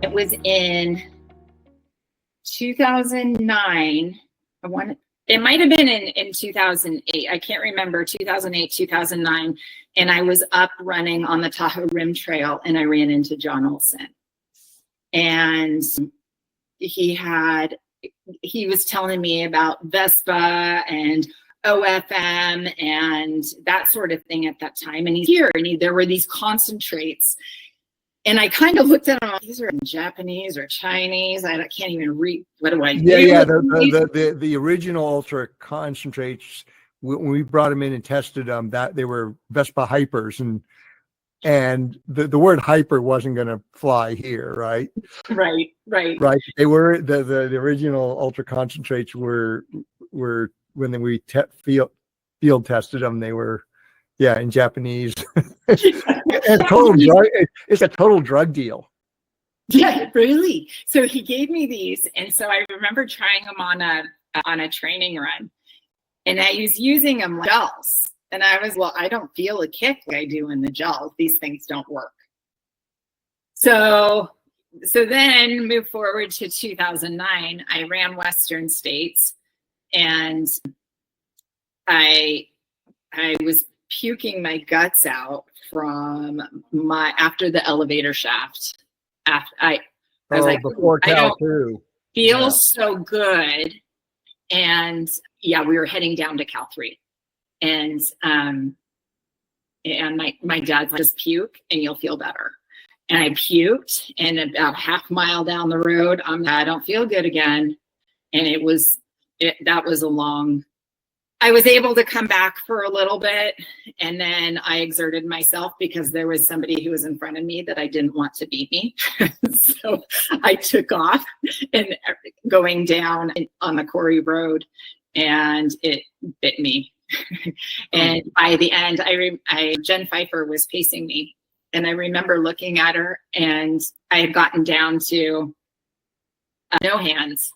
It was in 2009. It might have been in 2008. I can't remember, 2008, 2009. And I was up running on the Tahoe Rim Trail and I ran into John Olson. And he was telling me about Vespa and OFM and that sort of thing at that time. And he's here and there were these concentrates. And I kind of looked at them, these are in Japanese or Chinese. I can't even read. What do I do? Yeah. The original ultra concentrates, when we brought them in and tested them, that they were Vespa hypers, and the word hyper wasn't going to fly here, right? Right. They were the original ultra concentrates were when we field tested them, they were in Japanese. It's a total drug deal. Yeah, really. So he gave me these, and so I remember trying them on a training run, and I was using them like gels. And I was, I don't feel a kick like I do in the gel. These things don't work. So then move forward to 2009. I ran Western States, and I was puking my guts out from after the elevator shaft. I was like, before I don't Cal feel so good. And we were heading down to Cal 3. And my dad's like, just puke and you'll feel better. And I puked, and about half mile down the road, I don't feel good again. And that was a long, I was able to come back for a little bit, and then I exerted myself because there was somebody who was in front of me that I didn't want to beat me. So I took off and going down on the Quarry Road, and it bit me. And by the end, Jen Pfeiffer was pacing me, and I remember looking at her, and I had gotten down to no hands.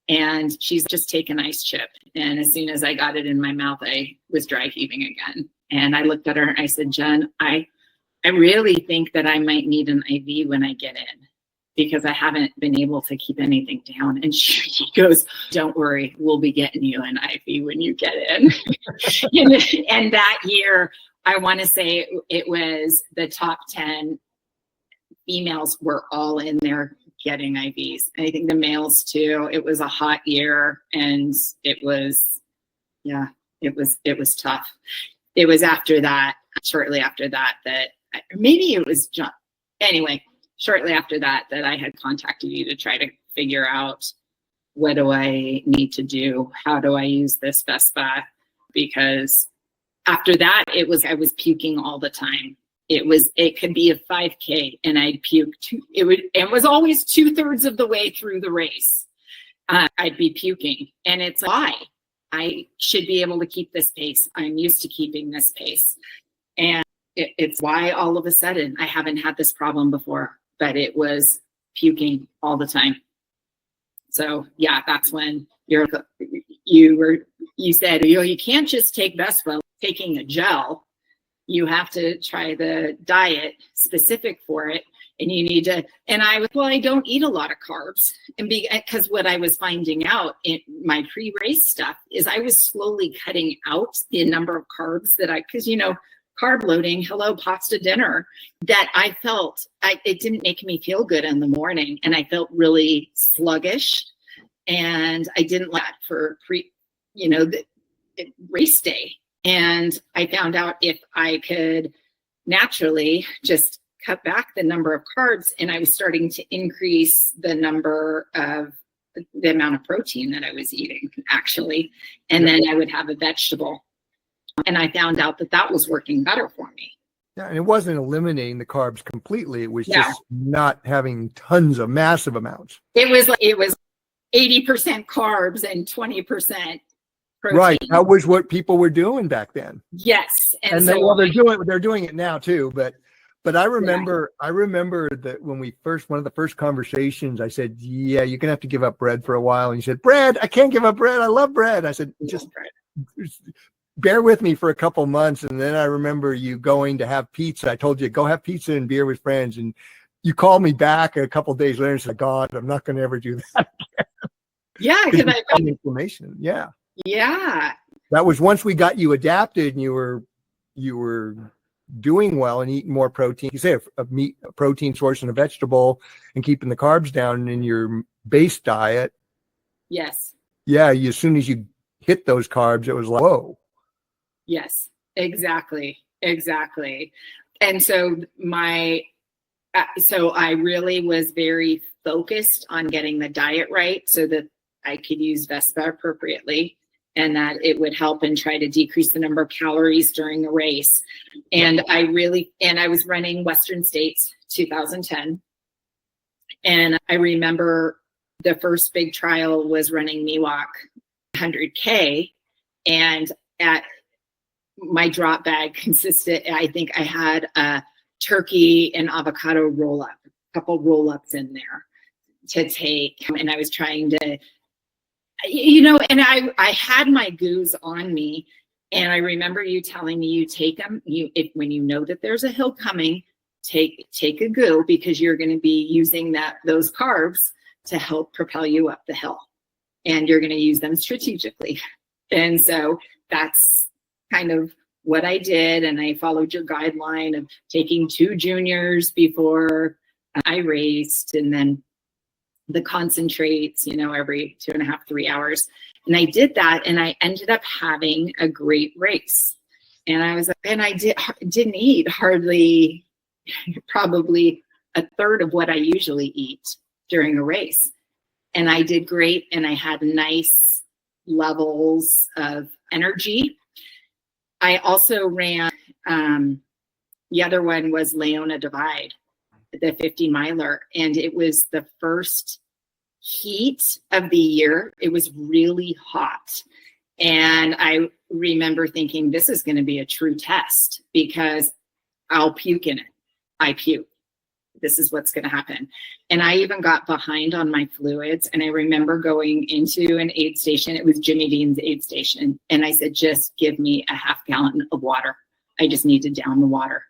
And she's just taken ice chip. And as soon as I got it in my mouth, I was dry heaving again. And I looked at her and I said, Jen, I really think that I might need an IV when I get in, because I haven't been able to keep anything down. And she goes, don't worry, we'll be getting you an IV when you get in. And that year, I want to say it was the top 10 females were all in there getting IVs. I think the males too. It was a hot year, and it was tough. It was after that, shortly after that, maybe it was John. Anyway, shortly after that I had contacted you to try to figure out, what do I need to do? How do I use this Vespa? Because after that, I was puking all the time. It could be a 5K and I'd puke. It was always 2/3 of the way through the race. I'd be puking, and it's why I should be able to keep this pace. I'm used to keeping this pace. And it's why all of a sudden I haven't had this problem before, but it was puking all the time. So that's when you said, you can't just take Vespa taking a gel. You have to try the diet specific for it. And you need to, and I don't eat a lot of carbs. And because what I was finding out in my pre-race stuff is I was slowly cutting out the number of carbs because carb loading, pasta dinner, that I felt, it didn't make me feel good in the morning. And I felt really sluggish, and I didn't like that for the race day. And I found out if I could naturally just cut back the number of carbs, and I was starting to increase the amount of protein that I was eating, actually. And then I would have a vegetable. And I found out that was working better for me. Yeah, and it wasn't eliminating the carbs completely. It was just not having tons of massive amounts. It was 80% carbs and 20% protein. Right. That was what people were doing back then. Yes. And then, they're doing it now too. But I remember that when one of the first conversations, I said, you're going to have to give up bread for a while. And you said, bread, I can't give up bread. I love bread. I said, just bear with me for a couple months. And then I remember you going to have pizza. I told you, go have pizza and beer with friends. And you called me back a couple of days later and said, God, I'm not going to ever do that. Yeah, because I found inflammation. Yeah. Yeah. That was once we got you adapted and you were doing well and eating more protein. You say a meat, a protein source and a vegetable, and keeping the carbs down in your base diet. Yes. Yeah. As soon as you hit those carbs, it was like, whoa. Yes, exactly. Exactly. And so so I really was very focused on getting the diet right so that I could use Vespa appropriately and that it would help and try to decrease the number of calories during the race. And I was running Western States 2010. And I remember the first big trial was running Miwok 100K. And at my drop bag consisted, I think I had a turkey and avocado roll up, a couple roll ups in there to take. And I was trying to, and I had my goos on me. And I remember you telling me you take them, when you know that there's a hill coming, take a goo because you're going to be using those carbs to help propel you up the hill. And you're going to use them strategically. And so that's kind of what I did. And I followed your guideline of taking 2 juniors before I raced, and then the concentrates, every 2.5, 3 hours. And I did that, and I ended up having a great race. And I didn't eat hardly, probably a third of what I usually eat during a race. And I did great, and I had nice levels of energy. I also ran, the other one was Leona Divide, the 50 miler. And it was the first heat of the year. It was really hot. And I remember thinking, this is going to be a true test because I'll puke in it. I puke. This is what's going to happen. And I even got behind on my fluids. And I remember going into an aid station. It was Jimmy Dean's aid station. And I said, just give me a half gallon of water. I just need to down the water.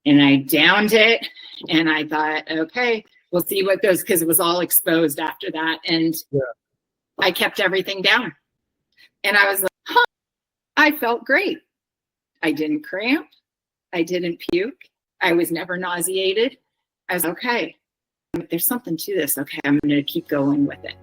And I downed it. And I thought, okay, we'll see what goes, because it was all exposed after that. And I kept everything down. And I was like, I felt great. I didn't cramp. I didn't puke. I was never nauseated. I was okay. There's something to this. Okay, I'm going to keep going with it.